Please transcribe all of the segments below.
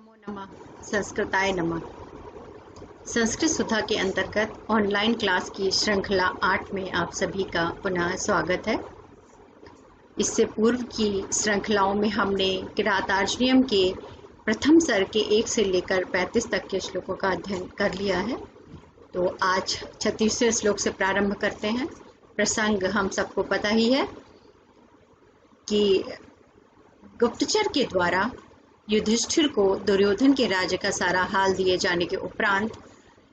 नमो नमः। संस्कृताय नमः। संस्कृत सुधा के अंतर्गत ऑनलाइन क्लास की श्रृंखला 8 में आप सभी का पुनः स्वागत है। इससे पूर्व की श्रृंखलाओं में हमने किरातार्जुनीयम के प्रथम सर के 1 से लेकर 35 तक के श्लोकों का अध्ययन कर लिया है। तो आज 36वें श्लोक से प्रारंभ करते हैं। प्रसंग हम सबको पता ही है कि गुप्तचर के द्वारा युधिष्ठिर को दुर्योधन के राज्य का सारा हाल दिए जाने के उपरांत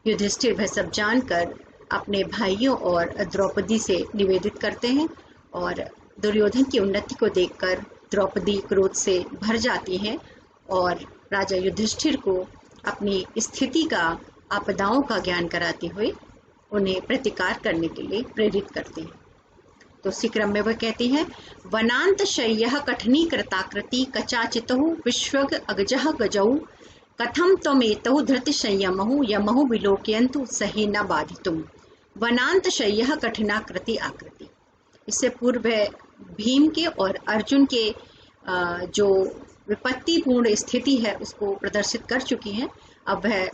युधिष्ठिर वह सब जानकर अपने भाइयों और द्रौपदी से निवेदित करते हैं और दुर्योधन की उन्नति को देखकर द्रौपदी क्रोध से भर जाती हैं और राजा युधिष्ठिर को अपनी स्थिति का आपदाओं का ज्ञान कराते हुए उन्हें प्रतिकार करने के लिए प्रेरित करते हैं। तो उसी क्रम में वह कहती हैं, वनांत शय्यः कठनी कृताकृति कचाचितहु विश्वग अगजः गजौ कथम त्वमेतौ धृति संयमहु यमहु विलोकयन्तु सही न बाधितुम। वनांत शय्यः कठिनाकृति आकृति, इससे पूर्व भीम के और अर्जुन के जो विपत्तिपूर्ण स्थिति है उसको प्रदर्शित कर चुकी हैं। अब वह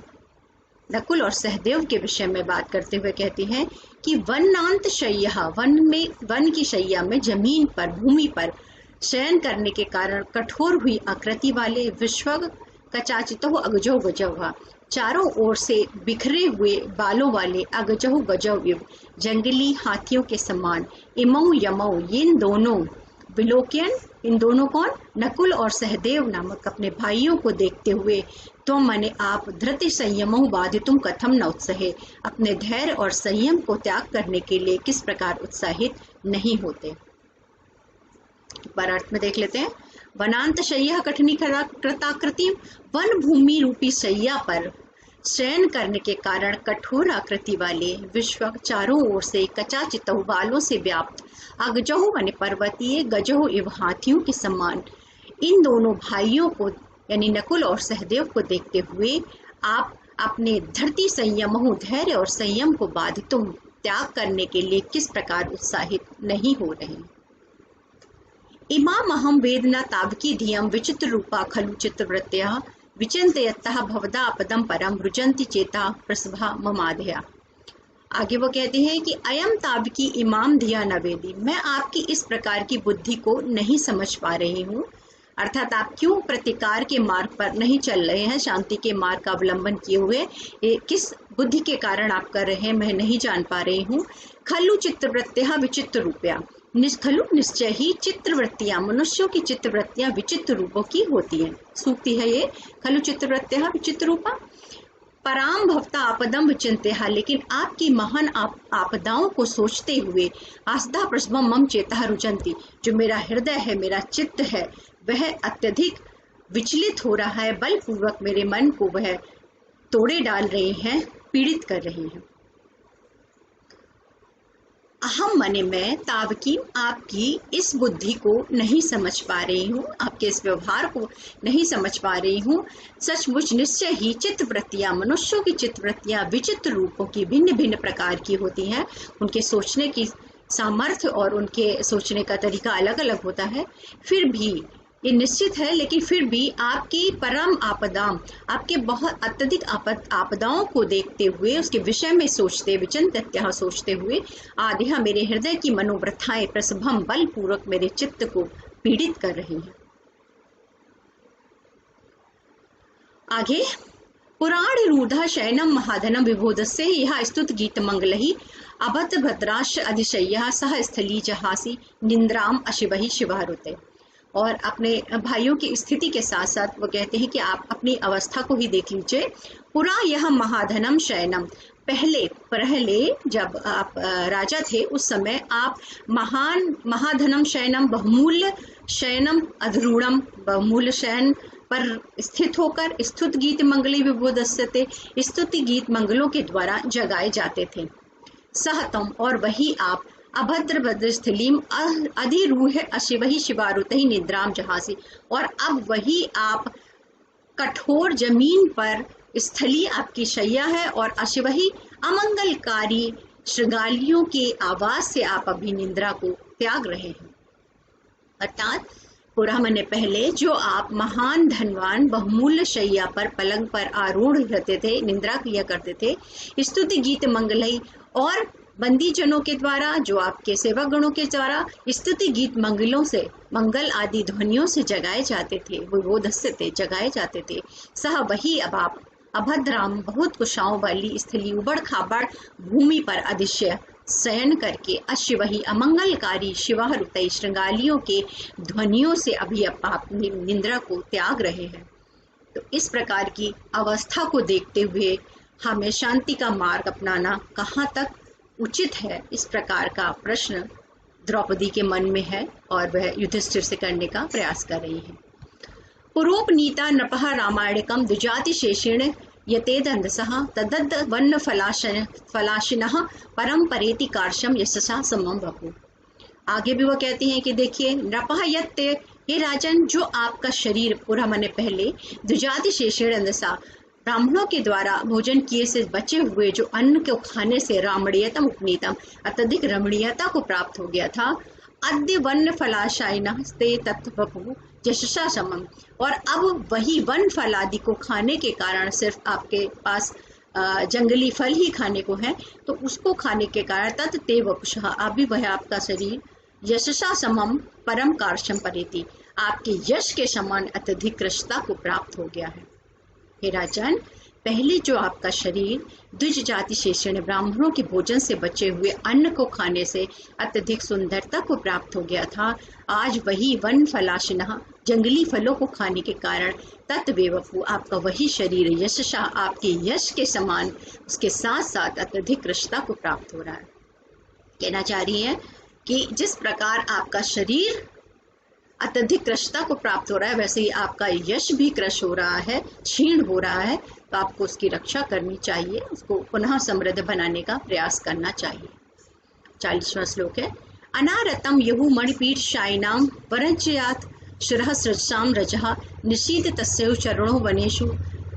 नकुल और सहदेव के विषय में बात करते हुए कहती हैं कि वनांत शय्यः, वन की शैया में जमीन पर भूमि पर शयन करने के कारण कठोर हुई आकृति वाले विश्वग कचाचितहु अगजौ गजौ, चारों ओर से बिखरे हुए बालों वाले अगजहु गजौ जंगली हाथियों के समान इमौ यमौ, इन दोनों विलोकयन, इन दोनों कौन, नकुल और सहदेव नामक अपने भाइयों को देखते हुए तो मने आप धृति संयमों बाधितुम कथम न उत्साहे, अपने धैर्य और संयम को त्याग करने के लिए किस प्रकार उत्साहित नहीं होते। एक बार अर्थ में देख लेते हैं। वनांत शय्या कठिनी कृताकृति, वन भूमि रूपी शैया पर शयन करने के कारण कठोर आकृति वाले विश्व चारों ओर से कचाचितहु बालों से व्याप्त अगजहु माने पर्वतीय गजहु एवं हाथियों के समान इन दोनों भाइयों को यानी नकुल और सहदेव को देखते हुए आप अपने धृति संयमहु, धैर्य और संयम को बाधितुम, त्याग करने के लिए किस प्रकार उत्साहित नहीं हो रहे। इमाम अहम वेदना तावकी धियम विचित्र रूपा खलु चित्रवृत्त्या विचिन्तयन्तः भवदा अपदम परम रुजन्ति चेता प्रसभा ममादया। आगे वो कहते हैं कि अयम तावकी इमाम धिया नवेदी, मैं आपकी इस प्रकार की बुद्धि को नहीं समझ पा रही हूँ। अर्थात आप क्यों प्रतिकार के मार्ग पर नहीं चल रहे हैं, शांति के मार्ग का अवलंबन किए हुए किस बुद्धि के कारण आप कर रहे हैं, मैं नहीं जान पा रही हूँ। खलु चित्रवृत्त्या विचित्र रूपया, खलु निश्चय ही चित्रवृत्तियां, मनुष्यों की चित्रवृत्तियां विचित्र रूपों की होती हैं। सूक्ति है ये, खलु चित्रवृत्त्या विचित्र रूपा पराम भवता आपदम विचिन्त्य, लेकिन आपकी महान आपदाओं को सोचते हुए आस्था प्रसभम मम चेता रुजंती, जो मेरा हृदय है, मेरा चित्त है, वह अत्यधिक विचलित हो रहा है, बलपूर्वक मेरे मन को वह तोड़े डाल रहे हैं, पीड़ित कर रहे हैं। अहम मने मैं, तावकी आपकी इस बुद्धि को नहीं समझ पा रही हूँ, आपके इस व्यवहार को नहीं समझ पा रही हूँ। सचमुच निश्चय ही चित्तवृत्तियां, मनुष्यों की चित्तवृत्तियां विचित्र रूपों की, भिन्न भिन्न प्रकार की होती हैं। उनके सोचने की सामर्थ्य और उनके सोचने का तरीका अलग अलग होता है। फिर भी ये निश्चित है, लेकिन फिर भी आपकी परम आपदाम, आपके बहुत अत्यधिक आपदाओं को देखते हुए, उसके विषय में सोचते, विचिन्त्य सोचते हुए आदिहा मेरे हृदय की मनोव्रथाएं प्रसभम, बलपूर्वक मेरे चित्त को पीड़ित कर रही हैं। आगे, पुराण रूढ़ शयनम महाधनम विबोधस्य यह स्तुत गीत मंगलहि अभद्र भद्राश अधिशय्या सह स्थली जहासी निंद्राम अशिवहि शिवारुते। और अपने भाइयों की स्थिति के साथ साथ वो कहते हैं कि आप अपनी अवस्था को ही देख लीजिए। पुरा यह महाधनम शयनम, पहले जब आप राजा थे उस समय आप महाधनम शयनम, बहुमूल्य शयनम अधरूणम, बहुमूल्य शयन पर स्थित होकर स्तुत गीत मंगली विबोधस्यते, स्तुति गीत मंगलों के द्वारा जगाए जाते थे। सहतम, और वही आप अभद्र भद्र स्थलीम अधिरूह अशिवहि शिवारुतहि निद्राम जहासी, और अब वही आप कठोर जमीन पर स्थली आपकी शैया है और अशिवहि अमंगलकारी श्रृंगालियों के आवाज से आप अभी निद्रा को त्याग रहे हैं। अर्थात पुरा मने पहले जो आप महान धनवान बहुमूल्य शैया पर पलंग पर आरूढ़ रहते थे, निंद्रा किया करते थे, स्तुति गीत मंगलई और बंदी जनों के द्वारा, जो आपके सेवक गणों के द्वारा स्तुति गीत मंगलों से, मंगल आदि ध्वनियों से जगाए जाते थे, वो दस्ते थे जगाए जाते थे। सह वही अब आप अभद्राम बहुत कुशाओं वाली स्थली उबड़ खाबड़ भूमि पर अधिशय शयन करके अश्य वही अमंगलकारी शिवाहरुतई श्रृंगालियों के ध्वनियों से अभी अब आप निंद्रा को त्याग रहे हैं। तो इस प्रकार की अवस्था को देखते हुए हमें शांति का मार्ग अपनाना कहाँ तक उचित है, इस प्रकार का प्रश्न द्रौपदी के मन में है और वह युधिष्ठिर से करने का प्रयास कर रही है। पुरोपनीता नपः रामायणकम द्विजाति शेषेण यतेदंधसः तदद् वन्न फलाशिनः परम परेति कार्शम यशसा समम बभू। आगे भी वो कहती हैं कि देखिए, नपः यत्ते, हे राजन, जो आपका शरीर पूरा मने पहले द्विजाति शेषेण अंधसा, ब्राह्मणों के द्वारा भोजन किए से बचे हुए जो अन्न को खाने से रामणीयतम उपनीतम अत्यधिक रमणीयता को प्राप्त हो गया था, अद्य वन फलाशायिनः ते तत्वभू यशसा समम, और अब वही वन फल आदि को खाने के कारण सिर्फ आपके पास जंगली फल ही खाने को है, तो उसको खाने के कारण तत् ते वपुषः, अभी वह आपका शरीर यशसा समम परम कार्शम परेति, आपके यश के समान अत्यधिक कृशता को प्राप्त हो गया है। हे राजन, पहले जो आपका शरीर द्विज जाति शेषण ब्राह्मणों के भोजन से बचे हुए अन्न को खाने से अत्यधिक सुंदरता को प्राप्त हो गया था, आज वही वन फलाशिनः जंगली फलों को खाने के कारण तत्वेवपु, आपका वही शरीर यशसा, आपके यश के समान, उसके साथ साथ अत्यधिक कृशता को प्राप्त हो रहा है। कहना चाह रही है कि जिस प्रकार आपका शरीर अत्यधिक कृशता को प्राप्त हो रहा है, वैसे ही आपका यश भी कृश हो रहा है, क्षीण हो रहा है, तो आपको उसकी रक्षा करनी चाहिए, उसको पुनः समृद्ध बनाने का प्रयास करना चाहिए। 40वां श्लोक है, अनारतम यहु मणिपीठ शायिनाम वरंचयात शिरः सृजाम रजः निशीत तस्यौ चरणों वनेषु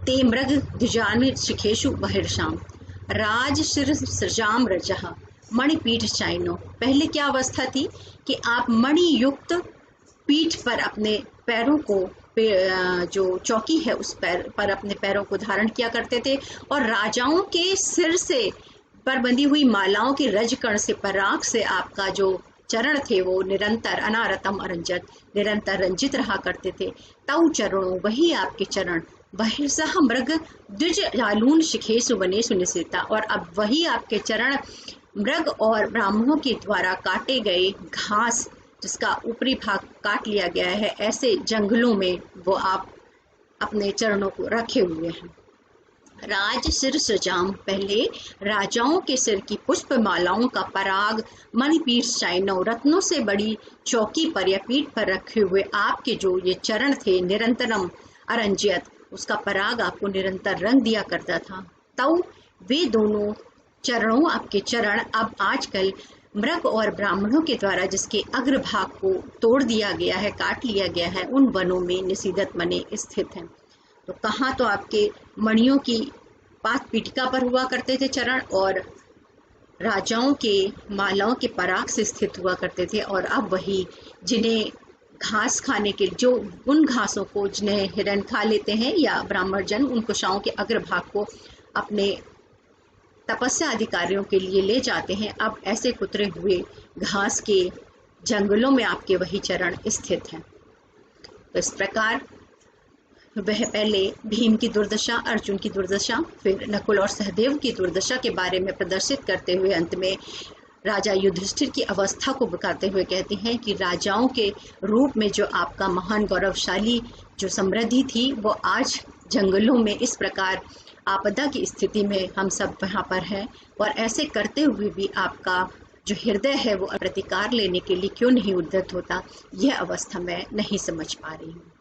ते मृग द्विजान शिखेषु बहिर्षाम। राज शिर सृजाम रजः मणिपीठ शायिनो, पहले क्या अवस्था थी कि आप मणि युक्त पीठ पर अपने पैरों को, जो चौकी है उस पर अपने पैरों को धारण किया करते थे, और राजाओं के सिर से पर बंधी हुई मालाओं के रजकण से, पराग से आपका जो चरण थे वो निरंतर अनारतम अरंजत, निरंतर रंजित रहा करते थे। तौ चरणों, वही आपके चरण, बहिर्सह मृग द्विज जालून शिखेषु वनेषु निसीता, और अब वही आपके चरण मृग और ब्राह्मणों के द्वारा काटे गए घास, जिसका ऊपरी भाग काट लिया गया है, ऐसे जंगलों में वो आप अपने चरणों को रखे हुए हैं। राज सिर सजाम, पहले राजाओं के सिर की पुष्प मालाओं का पराग मणिपीठ शायिनो, रत्नों से बड़ी चौकी पर या पीठ पर रखे हुए आपके जो ये चरण थे, निरंतरम अरंजियत, उसका पराग आपको निरंतर रंग दिया करता था। तौ, वे दोनों चरणों, आपके चरण अब आजकल मृग और ब्राह्मणों के द्वारा जिसके अग्रभाग को तोड़ दिया गया है, काट लिया गया है, उन वनों में निषिदत मने स्थित हैं। तो कहाँ तो आपके मणियों की पात पीठिका पर हुआ करते थे चरण, और राजाओं के मालाओं के पराग से स्थित हुआ करते थे, और अब वही जिन्हें घास खाने के, जो उन घासों को जिन्हें हिरण खा लेते हैं या ब्राह्मण जन, उन कुशाओं के अग्रभाग को अपने तपस्या अधिकारियों के लिए ले जाते हैं, अब ऐसे कुतरे हुए घास के जंगलों में आपके वही चरण स्थित हैं। तो इस प्रकार वह पहले भीम की दुर्दशा, अर्जुन की दुर्दशा, फिर नकुल और सहदेव की दुर्दशा के बारे में प्रदर्शित करते हुए अंत में राजा युधिष्ठिर की अवस्था को बताते हुए कहते हैं कि राजाओं के रूप में जो आपका महान गौरवशाली जो समृद्धि थी, वो आज जंगलों में इस प्रकार आपदा की स्थिति में हम सब यहाँ पर हैं, और ऐसे करते हुए भी आपका जो हृदय है वो प्रतिकार लेने के लिए क्यों नहीं उद्यत होता, यह अवस्था मैं नहीं समझ पा रही हूँ।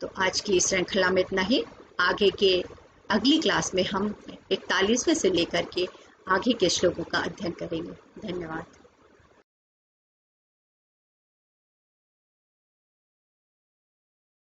तो आज की इस श्रृंखला में इतना ही। आगे के अगली क्लास में हम 41वें से लेकर के आगे के श्लोकों का अध्ययन करेंगे। धन्यवाद।